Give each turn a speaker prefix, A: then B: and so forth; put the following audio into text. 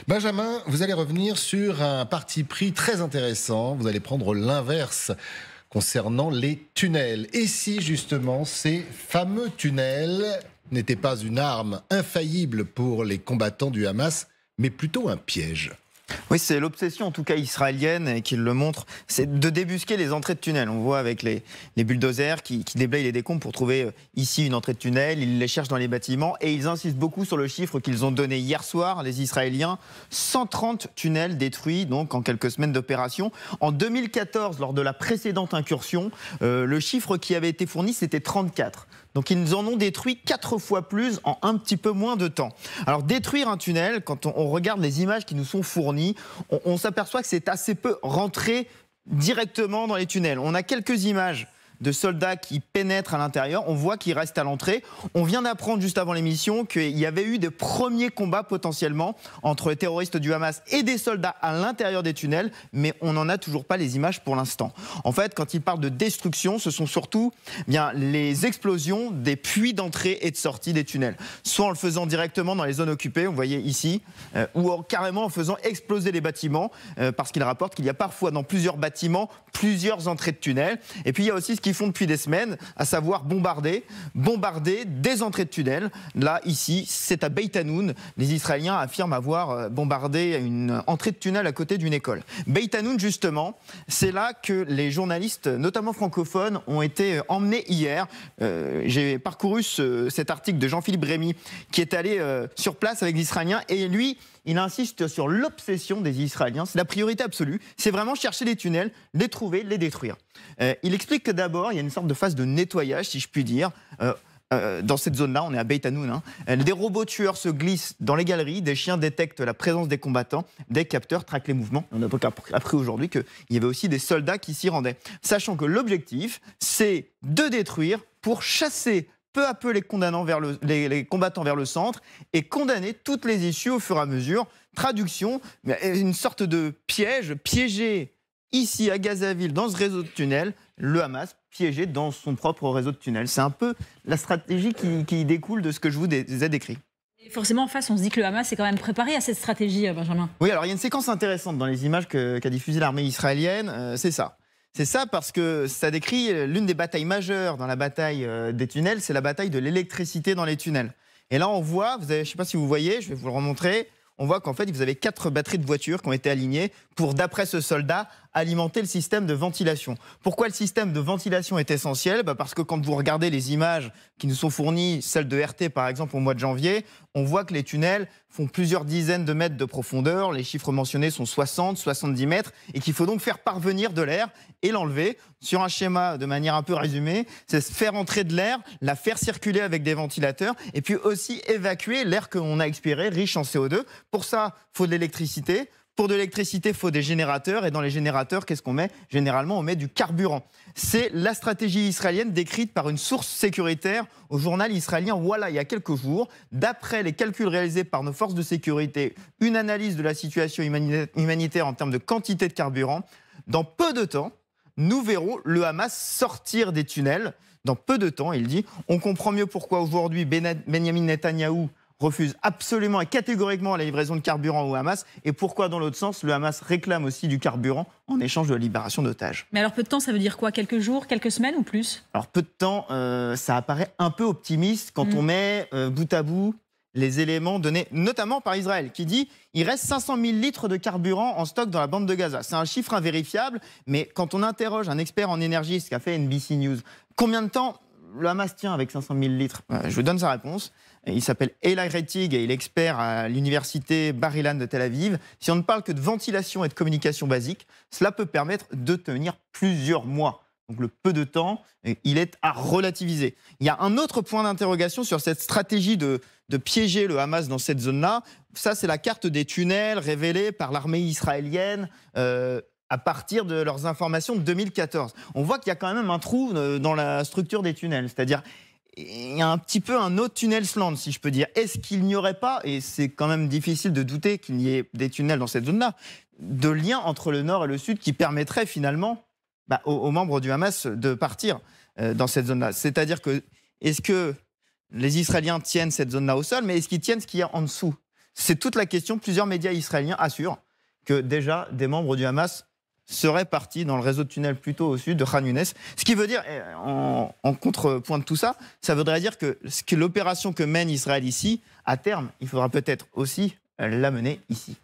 A: Benjamin, vous allez revenir sur un parti pris très intéressant. Vous allez prendre l'inverse concernant les tunnels. Et si justement ces fameux tunnels n'étaient pas une arme infaillible pour les combattants du Hamas, mais plutôt un piège?
B: Oui, c'est l'obsession, en tout cas israélienne, et qui le montre, c'est de débusquer les entrées de tunnel. On voit avec les bulldozers qui déblayent les décombres pour trouver ici une entrée de tunnel. Ils les cherchent dans les bâtiments et ils insistent beaucoup sur le chiffre qu'ils ont donné hier soir, les Israéliens. 130 tunnels détruits, donc en quelques semaines d'opération. En 2014, lors de la précédente incursion, le chiffre qui avait été fourni, c'était 34. Donc ils en ont détruit 4 fois plus en un petit peu moins de temps. Alors détruire un tunnel, quand on regarde les images qui nous sont fournies, on s'aperçoit que c'est assez peu rentré directement dans les tunnels. On a quelques images de soldats qui pénètrent à l'intérieur. On voit qu'ils restent à l'entrée. On vient d'apprendre juste avant l'émission qu'il y avait eu des premiers combats potentiellement entre les terroristes du Hamas et des soldats à l'intérieur des tunnels, mais on n'en a toujours pas les images pour l'instant. En fait, quand ils parlent de destruction, ce sont surtout les explosions des puits d'entrée et de sortie des tunnels. Soit en le faisant directement dans les zones occupées, vous voyez ici, ou carrément en faisant exploser les bâtiments, parce qu'ils rapportent qu'il y a parfois dans plusieurs bâtiments plusieurs entrées de tunnels. Et puis il y a aussi ce qu'ils font depuis des semaines, à savoir bombarder des entrées de tunnels. Là, ici, c'est à Beit Hanoun. Les Israéliens affirment avoir bombardé une entrée de tunnel à côté d'une école. Beit Hanoun, justement, c'est là que les journalistes, notamment francophones, ont été emmenés hier. J'ai parcouru cet article de Jean-Philippe Rémy, qui est allé sur place avec les Israéliens, et lui, il insiste sur l'obsession des Israéliens. C'est la priorité absolue. C'est vraiment chercher les tunnels, les trouver, les détruire. Il explique que d'abord, il y a une sorte de phase de nettoyage, si je puis dire. Dans cette zone-là, on est à Beit Hanoun, des robots tueurs se glissent dans les galeries, des chiens détectent la présence des combattants, des capteurs traquent les mouvements. On a appris aujourd'hui qu'il y avait aussi des soldats qui s'y rendaient. Sachant que l'objectif, c'est de détruire pour chasser peu à peu les combattants vers le centre et condamner toutes les issues au fur et à mesure. Traduction, une sorte de piéger ici à Gazaville, dans ce réseau de tunnels, le Hamas piégé dans son propre réseau de tunnels. C'est un peu la stratégie qui découle de ce que je vous ai décrit.
C: Et forcément, en face, on se dit que le Hamas est quand même préparé à cette stratégie, Benjamin.
B: Oui, alors il y a une séquence intéressante dans les images qu'a diffusée l'armée israélienne, c'est ça. C'est ça parce que ça décrit l'une des batailles majeures dans la bataille des tunnels, c'est la bataille de l'électricité dans les tunnels. Et là, on voit, je ne sais pas si vous voyez, je vais vous le remontrer, on voit qu'en fait, vous avez 4 batteries de voitures qui ont été alignées pour, d'après ce soldat, alimenter le système de ventilation. Pourquoi le système de ventilation est essentiel ? Parce que quand vous regardez les images qui nous sont fournies, celles de RT par exemple au mois de janvier, on voit que les tunnels font plusieurs dizaines de mètres de profondeur, les chiffres mentionnés sont 60, 70 mètres, et qu'il faut donc faire parvenir de l'air et l'enlever. Sur un schéma de manière un peu résumée, c'est faire entrer de l'air, la faire circuler avec des ventilateurs, et puis aussi évacuer l'air qu'on a expiré, riche en CO2. Pour ça, il faut de l'électricité. Pour de l'électricité, il faut des générateurs. Et dans les générateurs, qu'est-ce qu'on met ? Généralement, on met du carburant. C'est la stratégie israélienne décrite par une source sécuritaire au journal israélien Walla il y a quelques jours. D'après les calculs réalisés par nos forces de sécurité, une analyse de la situation humanitaire en termes de quantité de carburant, dans peu de temps, nous verrons le Hamas sortir des tunnels. Dans peu de temps, il dit. On comprend mieux pourquoi aujourd'hui Benyamin Netanyahou refuse absolument et catégoriquement la livraison de carburant au Hamas, et pourquoi, dans l'autre sens, le Hamas réclame aussi du carburant en échange de la libération d'otages.
C: Mais alors, peu de temps, ça veut dire quoi ? Quelques jours, quelques semaines ou plus ?
B: Alors, peu de temps, ça apparaît un peu optimiste quand on met bout à bout les éléments donnés, notamment par Israël, qui dit il reste 500 000 litres de carburant en stock dans la bande de Gaza. C'est un chiffre invérifiable, mais quand on interroge un expert en énergie, ce qu'a fait NBC News, combien de temps le Hamas tient avec 500 000 litres ? Je vous donne sa réponse. Il s'appelle Eli Reitig et il est expert à l'université Bar-Ilan de Tel Aviv. Si on ne parle que de ventilation et de communication basique, cela peut permettre de tenir plusieurs mois. Donc le peu de temps, il est à relativiser. Il y a un autre point d'interrogation sur cette stratégie de piéger le Hamas dans cette zone-là. Ça, c'est la carte des tunnels révélée par l'armée israélienne à partir de leurs informations de 2014. On voit qu'il y a quand même un trou dans la structure des tunnels. C'est-à-dire, il y a un petit peu un autre tunnel slant, si je peux dire. Est-ce qu'il n'y aurait pas, et c'est quand même difficile de douter qu'il y ait des tunnels dans cette zone-là, de lien entre le nord et le sud qui permettrait finalement aux membres du Hamas de partir dans cette zone-là. C'est-à-dire que, est-ce que les Israéliens tiennent cette zone-là au sol, mais est-ce qu'ils tiennent ce qu'il y a en dessous ? c'est toute la question. Plusieurs médias israéliens assurent que déjà des membres du Hamas seraient partis dans le réseau de tunnels plutôt au sud de Khan Younes. Ce qui veut dire, en contrepoint de tout ça, ça voudrait dire que l'opération que mène Israël ici, à terme, il faudra peut-être aussi la mener ici.